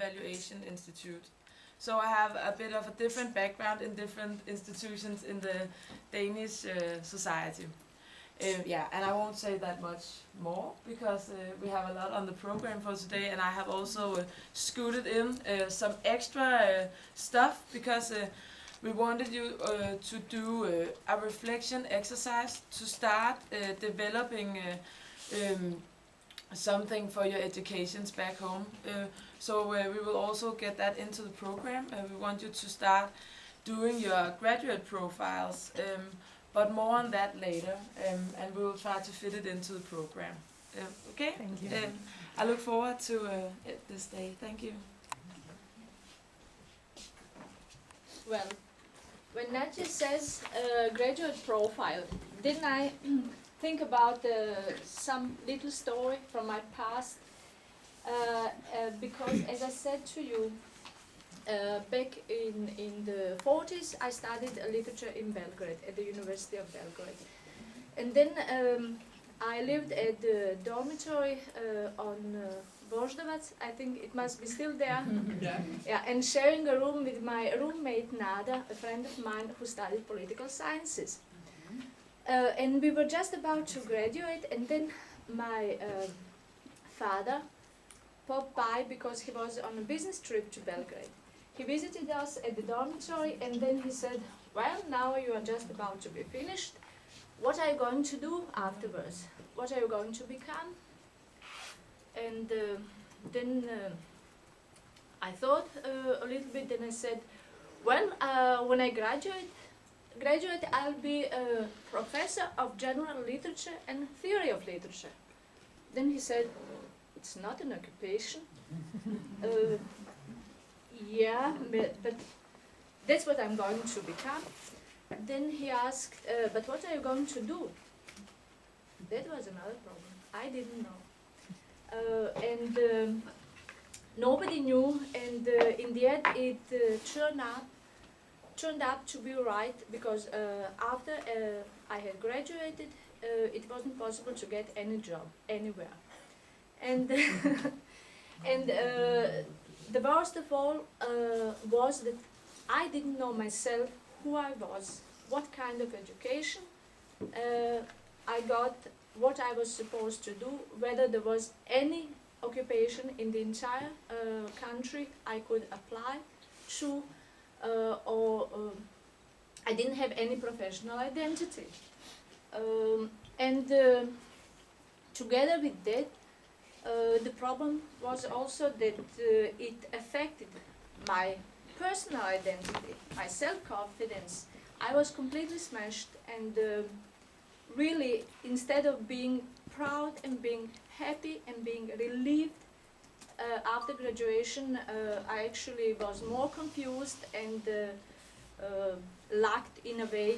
Evaluation Institute. So I have a bit of a different background in different institutions in the Danish society. Yeah, and I won't say that much more because we have a lot on the program for today, and I have also scooted in some extra stuff because we wanted you to do a reflection exercise to start developing something for your educations back home. So we will also get that into the program. We want you to start doing your graduate profiles, but more on that later, and we will try to fit it into the program. Okay? Thank you. I look forward to this day. Thank you. Well, when Nadja says graduate profile, didn't I think about some little story from my past? Because as I said to you, back in the 40s, I studied literature in Belgrade, at the University of Belgrade. And then I lived at the dormitory on Voždovac, I think it must be still there. Yeah, and sharing a room with my roommate Nada, a friend of mine who studied political sciences. And we were just about to graduate, and then my father popped by because he was on a business trip to Belgrade. He visited us at the dormitory, and then he said, well, now you are just about to be finished. What are you going to do afterwards? What are you going to become? And then I thought a little bit, and I said, well, when I graduate, I'll be a professor of general literature and theory of literature. Then he said, it's not an occupation. Yeah, but that's what I'm going to become. Then he asked, but what are you going to do? That was another problem. I didn't know. And nobody knew, and in the end it turned out to be right, because after I had graduated, it wasn't possible to get any job anywhere. And and the worst of all was that I didn't know myself who I was, what kind of education I got, what I was supposed to do, whether there was any occupation in the entire country I could apply to, or I didn't have any professional identity. And together with that, the problem was also that it affected my personal identity, my self-confidence. I was completely smashed, and really, instead of being proud and being happy and being relieved after graduation, I actually was more confused and lacked in a way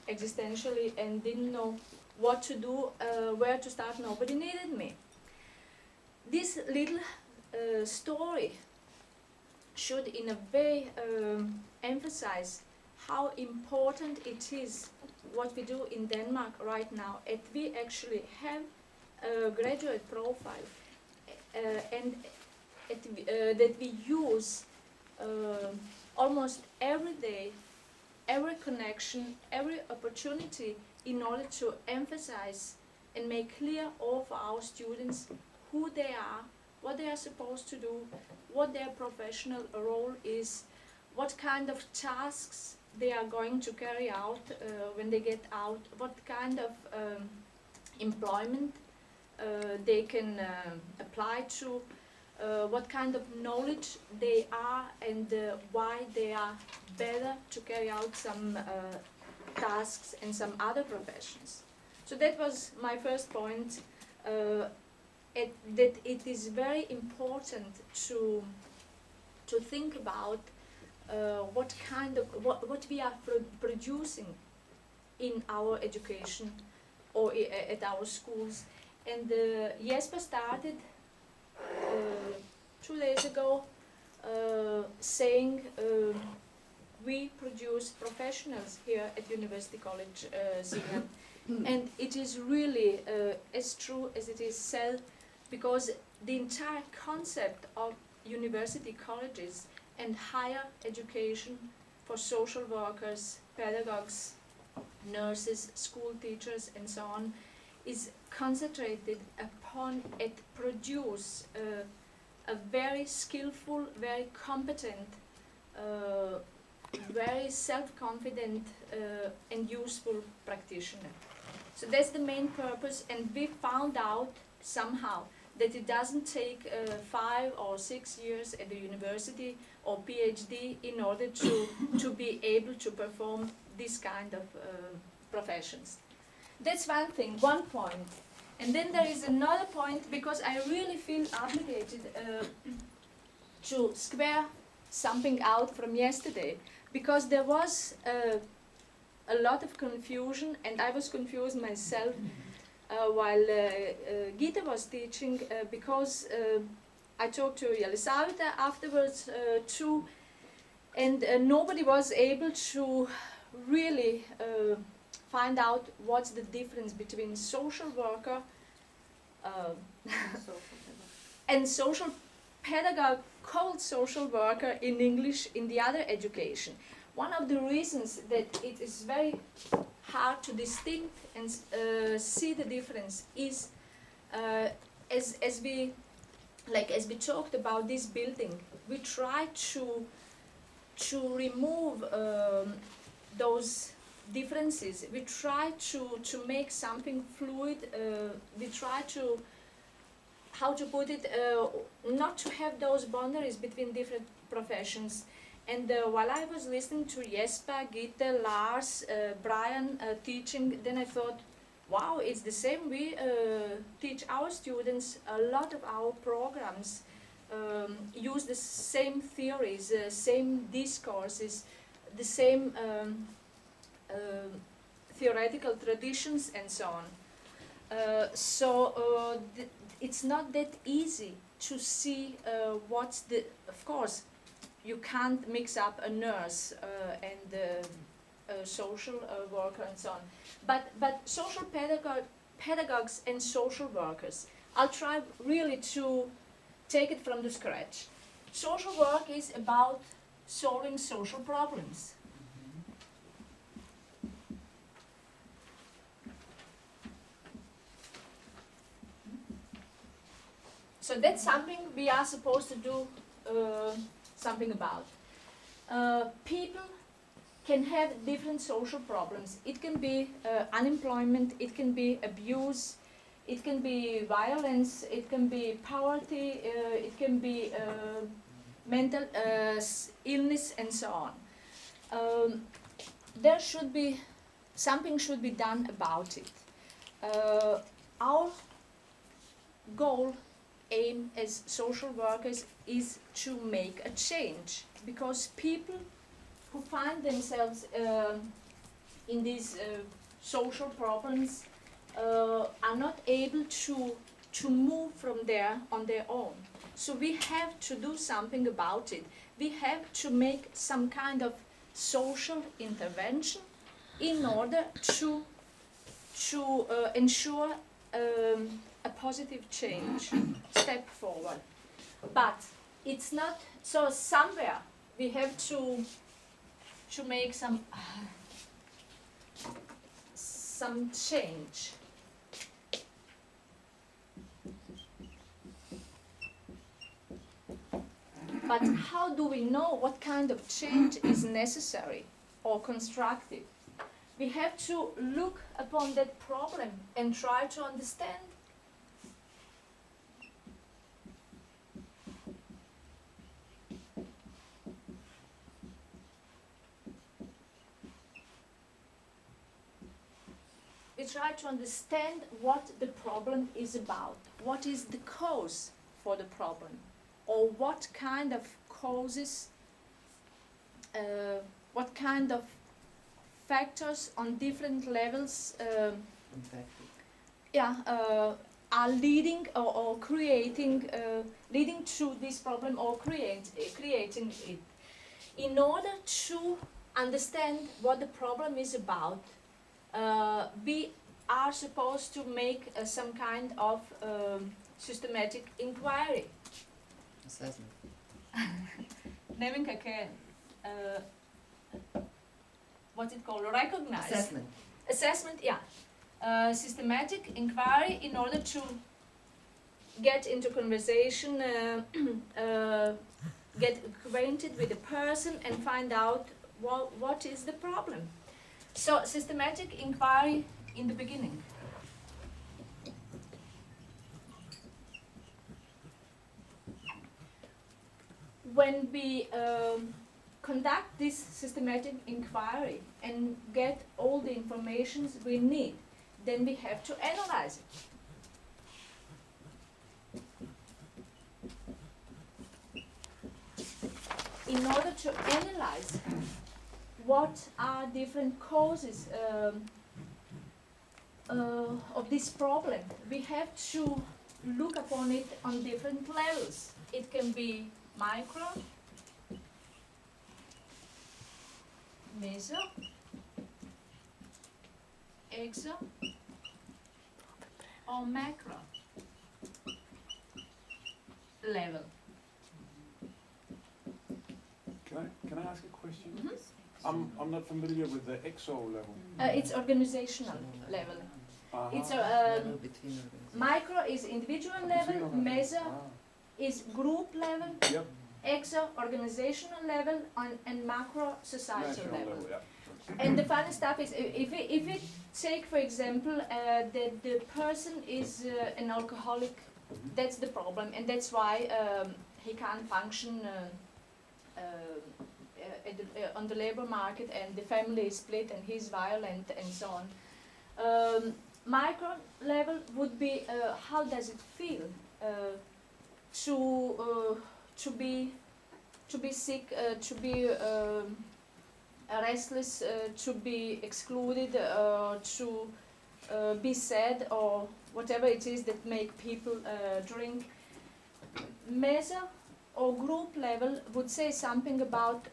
existentially, and didn't know what to do, where to start. Nobody needed me. This little story should in a way emphasize how important it is what we do in Denmark right now, and we actually have a graduate profile, and that we use almost every day, every connection, every opportunity in order to emphasize and make clear all for our students who they are, what they are supposed to do, what their professional role is, what kind of tasks they are going to carry out when they get out, what kind of employment they can apply to, what kind of knowledge they are, and why they are better to carry out some tasks in some other professions. So that was my first point, that it is very important to think about what we are producing in our education or at our schools. And Shespss started 2 days ago saying we produce professionals here at University College Zealand. And it is really as true as it is said, because the entire concept of university colleges and higher education for social workers, pedagogues, nurses, school teachers, and so on, is concentrated upon it produce a very skillful, very competent, very self-confident and useful practitioner. So that's the main purpose, and we found out somehow that it doesn't take 5 or 6 years at the university or PhD in order to be able to perform this kind of professions. That's one thing, one point. And then there is another point, because I really feel obligated to square something out from yesterday, because there was a lot of confusion, and I was confused myself while Gita was teaching, because I talked to Yelisaveta afterwards too, and nobody was able to really find out what's the difference between social worker and social pedagogue, called social worker in English in the other education. One of the reasons that it is very hard to distinct and see the difference is as we talked about this building, we try to remove those differences. We try to make something fluid. We try to, how to put it, not to have those boundaries between different professions. And while I was listening to Jesper, Gita, Lars, Brian teaching, then I thought, wow, it's the same. We teach our students, a lot of our programs use the same theories, same discourses, the same theoretical traditions and so on. It's not that easy to see what's the, of course, you can't mix up a nurse and a social worker and so on. But social pedagogues and social workers, I'll try really to take it from the scratch. Social work is about solving social problems. So that's something we are supposed to do something about. People can have different social problems. It can be unemployment, it can be abuse, it can be violence, it can be poverty, it can be mental illness and so on. There should be, something should be done about it. Our goal, aim as social workers is to make a change, because people who find themselves in these social problems are not able to move from there on their own. So we have to do something about it. We have to make some kind of social intervention in order to ensure a positive change, step forward. But it's not, so somewhere we have to make some change. But how do we know what kind of change is necessary or constructive? We have to look upon that problem and try to understand. We try to understand what the problem is about, what is the cause for the problem, or what kind of causes, what kind of factors on different levels are leading or creating, leading to this problem or creating it. In order to understand what the problem is about, we are supposed to make some kind of systematic inquiry. Assessment. Nevenka can, what's it called, recognize. Assessment. Assessment, yeah. Systematic inquiry in order to get into conversation, get acquainted with the person and find out what is the problem. So systematic inquiry in the beginning. When we conduct this systematic inquiry and get all the information we need, then we have to analyze it. In order to analyze what are different causes of this problem, we have to look upon it on different levels. It can be micro, meso, exo, or macro level. Can I ask a question? Mm-hmm. I'm not familiar with the EXO level. It's organizational level. It's Level between organizations. micro is individual level, meso is group level, Yep. exo organizational level, and macro societal National level. yeah. And the funny stuff is, if we take for example that the person is an alcoholic, that's the problem, and that's why he can't function on the labor market, and the family is split, and he's violent, and so on. Micro level would be how does it feel to be sick, to be restless, to be excluded, to be sad, or whatever it is that make people drink. Meso or group level would say something about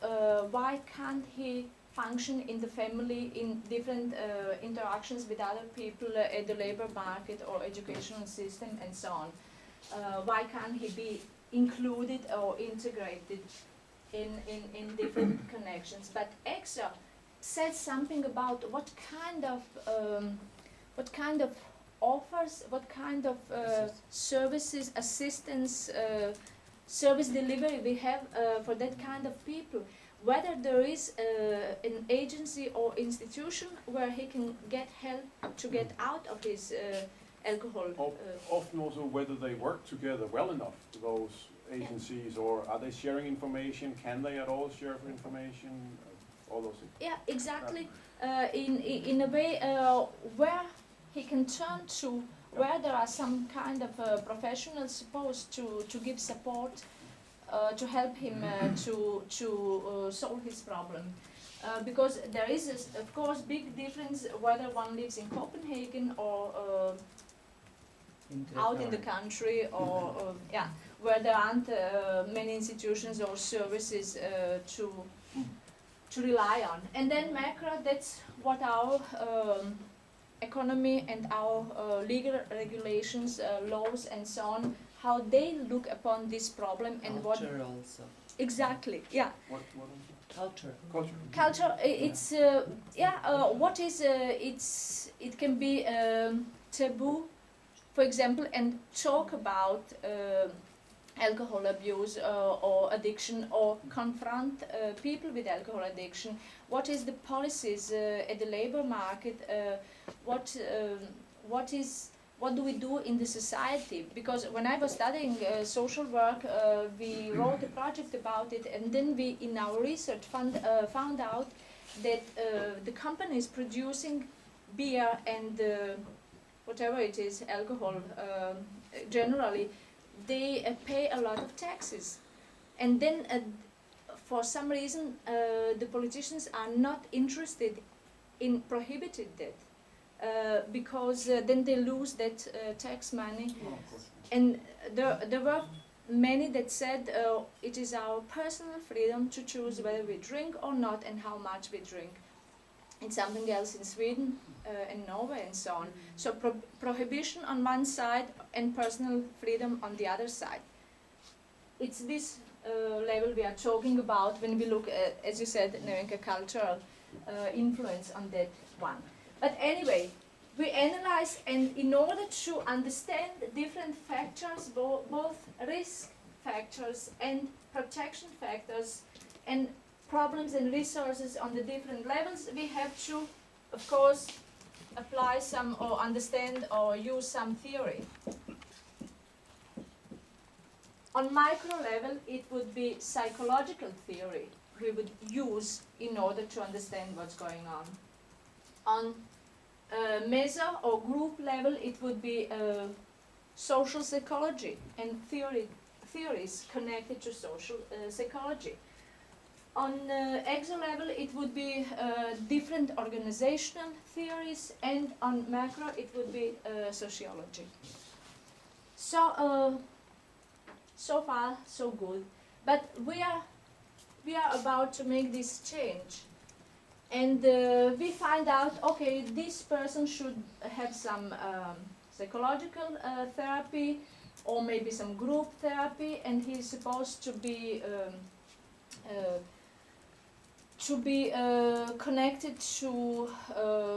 why can't he function in the family, in different interactions with other people at the labor market or educational system and so on. Why can't he be included or integrated in different connections? But EXO says something about what kind of offers, what kind of services, assistance, service delivery we have for that kind of people. Whether there is an agency or institution where he can get help to get out of his alcohol. Often also whether they work together well enough, those agencies, or are they sharing information? Can they at all share information? All those things. Yeah, exactly. In a way where he can turn to, where there are some kind of professionals supposed to give support, to help him to solve his problem. Because there is, of course, big difference whether one lives in Copenhagen or out in the country, or yeah, where there aren't many institutions or services to rely on. And then macro, that's what our economy and our legal regulations, laws and so on, how they look upon this problem and Culture what also. exactly, yeah. What is Culture. it? Culture. Culture, it's what is it can be taboo, for example, and talk about alcohol abuse or addiction, or confront people with alcohol addiction. What is the policies at the labor market? What do we do in the society? Because when I was studying social work, we wrote a project about it, and then we, in our research, found out that the companies producing beer and whatever it is, alcohol, generally, they pay a lot of taxes. And then, for some reason, the politicians are not interested in prohibiting that. Because then they lose that tax money. And there were many that said it is our personal freedom to choose whether we drink or not and how much we drink. And something else in Sweden and Norway and so on. So prohibition on one side and personal freedom on the other side. it's this level we are talking about when we look at, as you said, Nevenka, cultural influence on that one. But anyway, we analyze, and in order to understand different factors, both risk factors and protection factors, and problems and resources on the different levels, we have to, of course, apply some or understand or use some theory. On micro level, it would be psychological theory we would use in order to understand what's going on. On meso or group level, it would be social psychology and theories connected to social psychology. On exo level, it would be different organizational theories, and on macro, it would be sociology. So, so far, so good. But we are about to make this change. And we find out, okay, this person should have some psychological therapy, or maybe some group therapy, and he's supposed to be connected to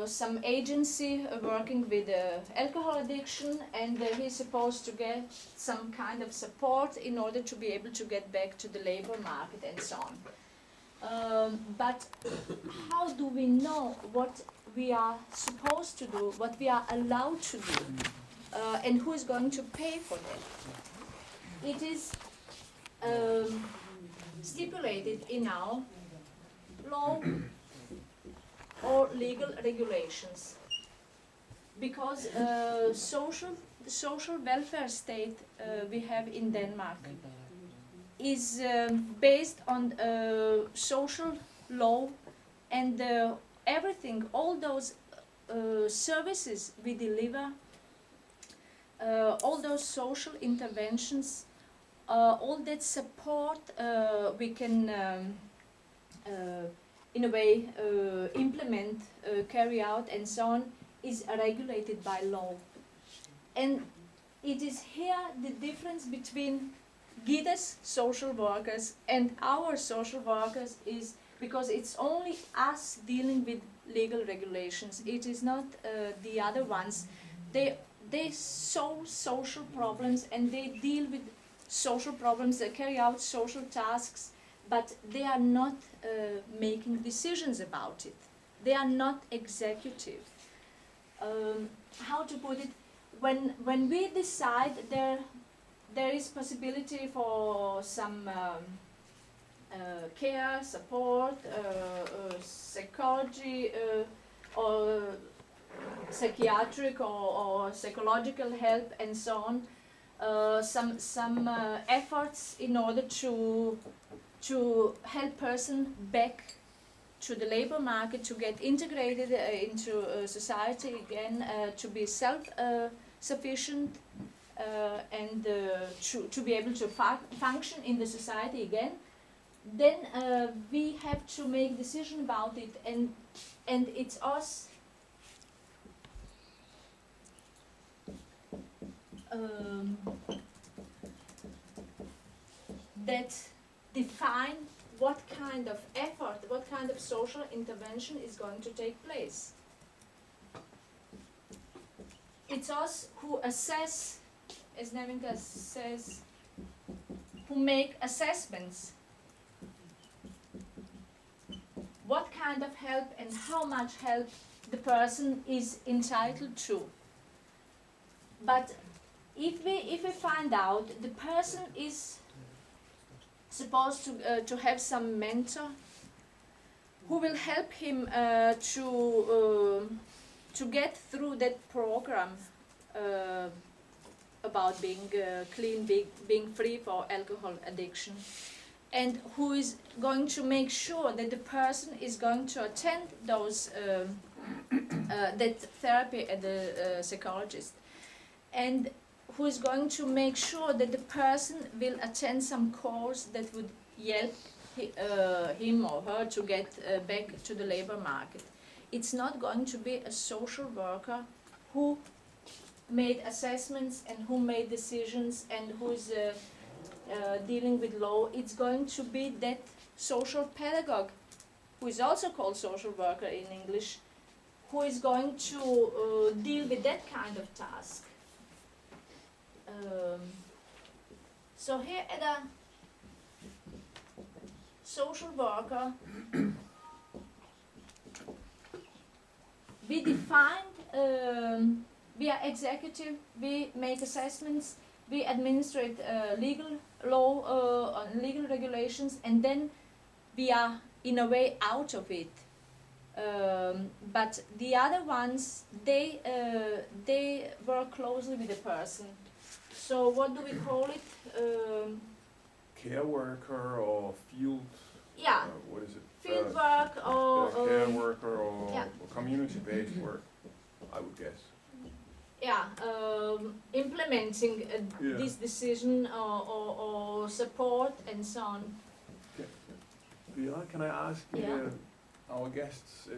some agency working with alcohol addiction, and he's supposed to get some kind of support in order to be able to get back to the labor market and so on. But how do we know what we are supposed to do, what we are allowed to do, and who is going to pay for that? It is stipulated in our law or legal regulations, because the social welfare state we have in Denmark is based on social law, and everything, all those services we deliver, all those social interventions, all that support we can in a way implement, carry out and so on, is regulated by law. And it is here the difference between Gida's social workers and our social workers is because it's only us dealing with legal regulations. It is not the other ones. They solve social problems and they deal with social problems, they carry out social tasks, but they are not making decisions about it. They are not executive. How to put it? When we decide, there is possibility for some care, support, psychology, or psychiatric or psychological help and so on. Some efforts in order to help person back to the labor market, to get integrated into society again, to be self-sufficient, and to be able to function in the society again. Then we have to make decision about it, and it's us that define what kind of effort, what kind of social intervention is going to take place. It's us who assess, as Nevenka says, who make assessments. What kind of help and how much help the person is entitled to. But if we find out the person is supposed to have some mentor who will help him to get through that program about being clean, being free for alcohol addiction, and who is going to make sure that the person is going to attend those that therapy at the psychologist, and who is going to make sure that the person will attend some course that would help him or her to get back to the labor market. It's not going to be a social worker who made assessments and who made decisions and who's dealing with law, it's going to be that social pedagogue, who is also called social worker in English, who is going to deal with that kind of task. So here at a social worker, we defined, we are executive, we make assessments, we administrate legal law, legal regulations, and then we are in a way out of it. But the other ones, they work closely with the person. So what do we call it? Care worker or field, Yeah, what is it? field work or Care worker or, yeah. or community-based work, I would guess. yeah, implementing Yeah. this decision or support and so on. Viola, can I ask Yeah. our guests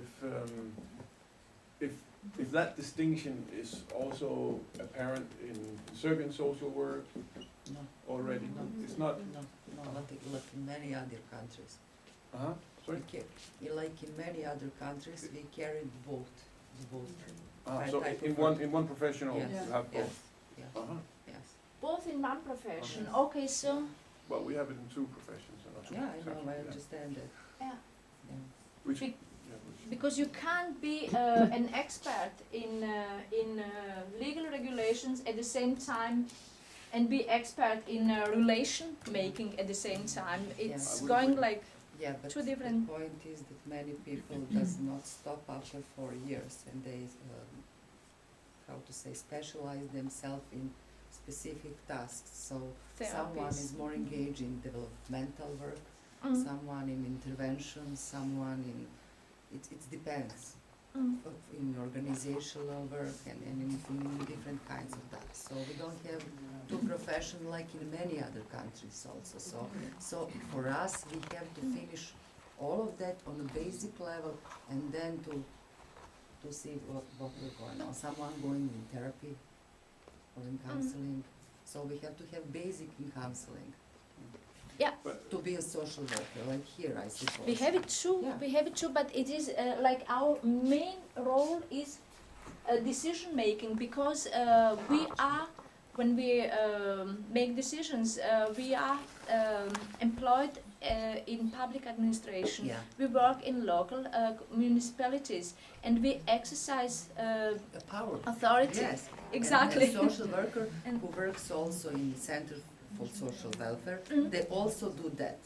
if that distinction is also apparent in Serbian social work No. already? No. It's not. No, like in many other countries. Sorry. Like in many other countries, we carry both. So type in of one work. profession Yes. you have Yes. both. Yes. Yes. Both in one profession. Okay. Okay, so Well, we have it in two professions. And not two Yeah, I know. sections, I yeah. understand that. yeah, Yeah. Which, Be- yeah, which- because you can't be an expert in legal regulations at the same time and be expert in relation making at the same time. It's I would going agree. like Yeah, but two different. the point is that many people does not stop after 4 years, and they, how to say, specialize themselves in specific tasks. So someone Therapies. is more engaged in developmental work, Mm. someone in intervention, someone in, it depends. Mm. In organizational work and in different kinds of that. So we don't have two professions like in many other countries also. So for us, we have to finish all of that on a basic level and then to see what we're going on. Someone going in therapy or in counseling. So we have to have basic in counseling. Yeah. To be a social worker, like here, I suppose. We have it too. Yeah. We have it too, but it is like our main role is decision making, because we are, when we make decisions, we are employed in public administration. Yeah. We work in local municipalities, and we exercise A power. authority. Yes. Exactly. And a social worker And- who works also in the Center for Social Welfare, Mhm. they also do that.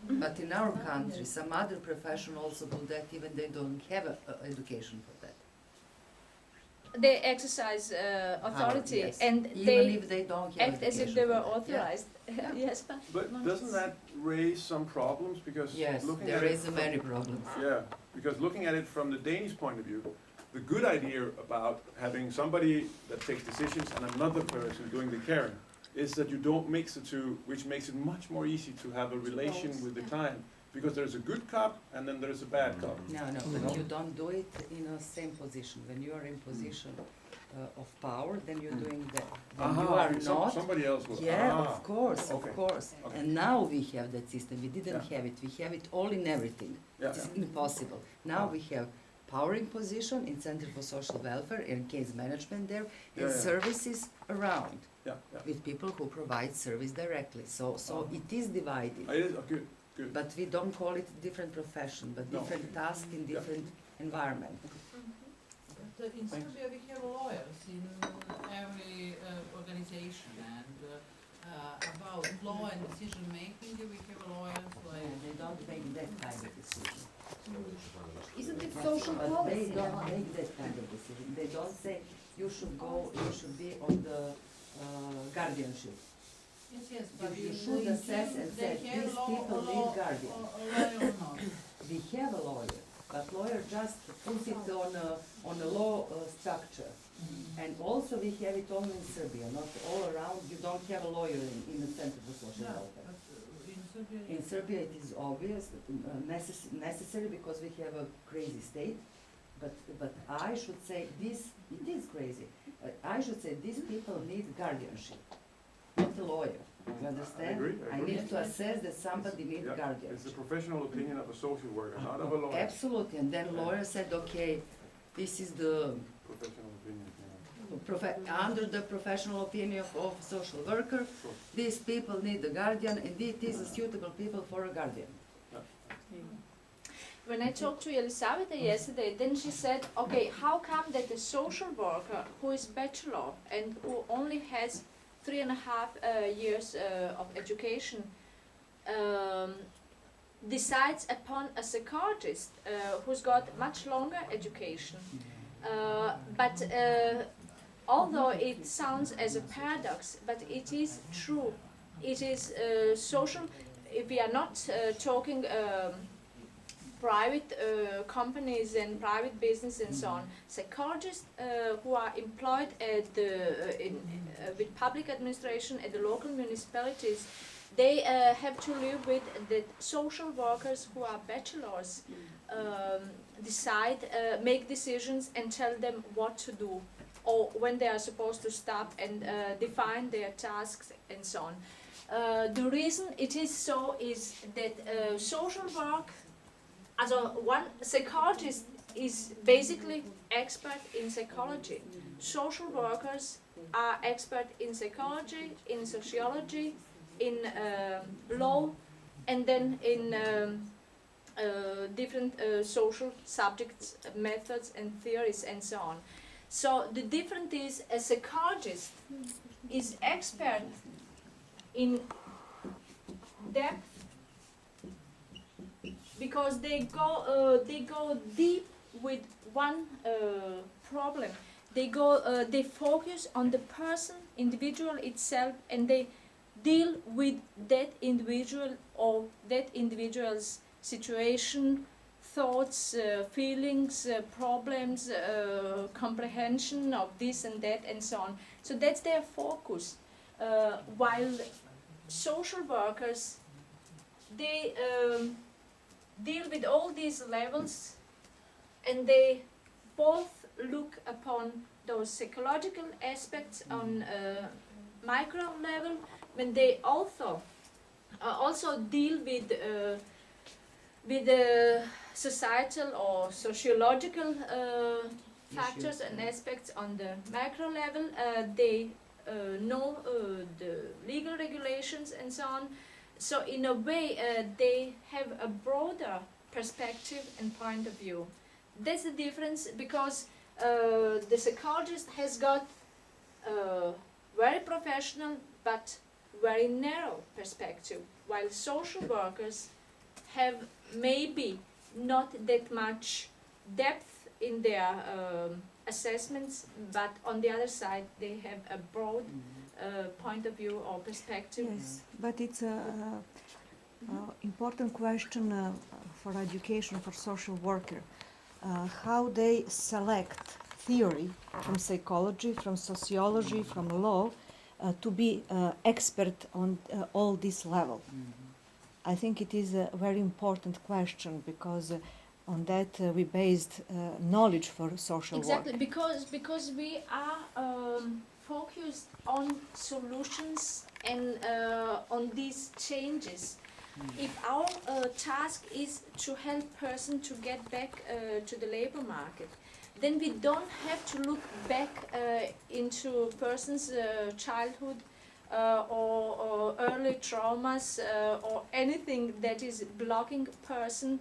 Mhm. But in our country, some other profession also do that, even they don't have a education for that. They exercise authority, Power, yes. and Even they if they don't have act as if education they for were that. authorized. Yeah. Yes, But no, doesn't that raise some problems? Because Yes, looking there at it is from- many problems. Yeah, because looking at it from the Danish point of view, the good idea about having somebody that takes decisions and another person doing the caring is that you don't mix the two, which makes it much more easy to have a relation with the client. Because there's a good cop and then there's a bad cop. No, No? but you don't do it in a same position. When you are in position of power, then you're doing that. When you are not, Somebody else will. yeah, of course, Okay. of course. Okay. And now we have that system. We didn't Yeah. have it. We have it all in everything. Yeah, It is yeah. impossible. Now we have powering position in Center for Social Welfare and case management there, and Yeah, yeah. services around Yeah, yeah. with people who provide service directly. So it is divided. It is, good, good. But we don't call it different profession, but No. different task in Yeah. different environment. But in Serbia we have lawyers in every organization, and about law and decision making we have lawyers like. And they don't make that kind of decision. Isn't it social But they policy? don't make that kind of decision. They don't say you should go, you should be on the guardianship. Yes, yes, but You in- should in assess Serbia and they say, have these law- people law- need guardian. lawyer or not. We have a lawyer, but lawyer just puts it on a law structure. And also we have it only in Serbia, not all around. You don't have a lawyer in the Center for Social No, Welfare. but in Serbia. In Serbia, it is obvious, necessary because we have a crazy state. But I should say this, it is crazy. I should say these people need guardianship, not a lawyer. You understand? agree, I agree. need to assess that somebody needs Yeah, guardian. it's the professional opinion of a social worker, not of a lawyer. Absolutely, and then lawyer said, okay, this is the Professional opinion, under the professional opinion of social worker, Sure. these people need a guardian, and it is a suitable people for a guardian. When I talked to Elisabetta yesterday, then she said, okay, how come that a social worker who is bachelor and who only has 3.5 years of education decides upon a psychologist who's got much longer education? But although it sounds as a paradox, but it is true. It is social, if we are not talking private companies and private business and so on, psychologists who are employed at with public administration at the local municipalities, they have to live with the social workers who are bachelors, make decisions and tell them what to do, or when they are supposed to stop and define their tasks and so on. The reason it is so is that social work, as one psychologist is basically expert in psychology. Social workers are expert in psychology, in sociology, in law, and then in different social subjects, methods and theories and so on. So the difference is a psychologist is expert in depth because they go deep with one problem. They focus on the individual itself, and they deal with that individual or that individual's situation, thoughts, feelings, problems, comprehension of this and that and so on. So that's their focus. While social workers, they deal with all these levels, and they both look upon those psychological aspects on micro level, when they also deal with societal or sociological factors and aspects on the macro level. They know the legal regulations and so on. So in a way, they have a broader perspective and point of view. That's the difference, because the psychologist has got very professional but very narrow perspective, while social workers have maybe not that much depth in their assessments, but on the other side they have a broad point of view or perspective. Yes, but it's a important question for education for social worker. How they select theory from psychology, from sociology, from law, to be expert on all this level. I think it is a very important question, because on that we based knowledge for social work. Exactly, because we are focused on solutions and on these changes. If our task is to help person to get back to the labor market, then we don't have to look back into person's childhood or early traumas or anything that is blocking person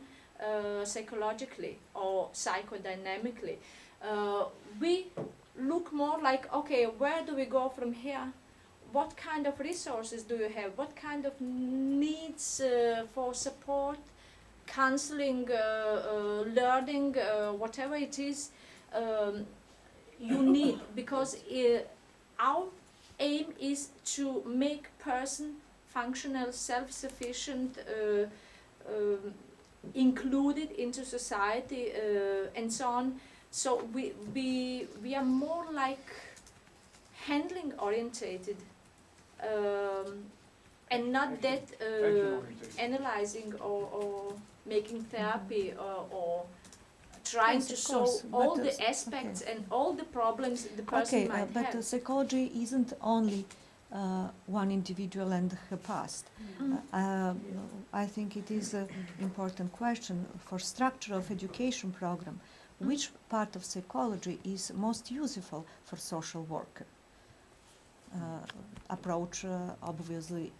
psychologically or psychodynamically. We look more like, okay, where do we go from here? What kind of resources do you have? What kind of needs for support, counseling, learning, whatever it is you need? Because our aim is to make person functional, self-sufficient, included into society, and so on. So we are more like handling orientated, and not that analyzing or making therapy or trying Yes, to of course, solve all but, the aspects and all the problems the person Okay, might but have. psychology isn't only one individual and her past. I think it is an important question for structure of education program. Which part of psychology is most useful for social worker? Approach obviously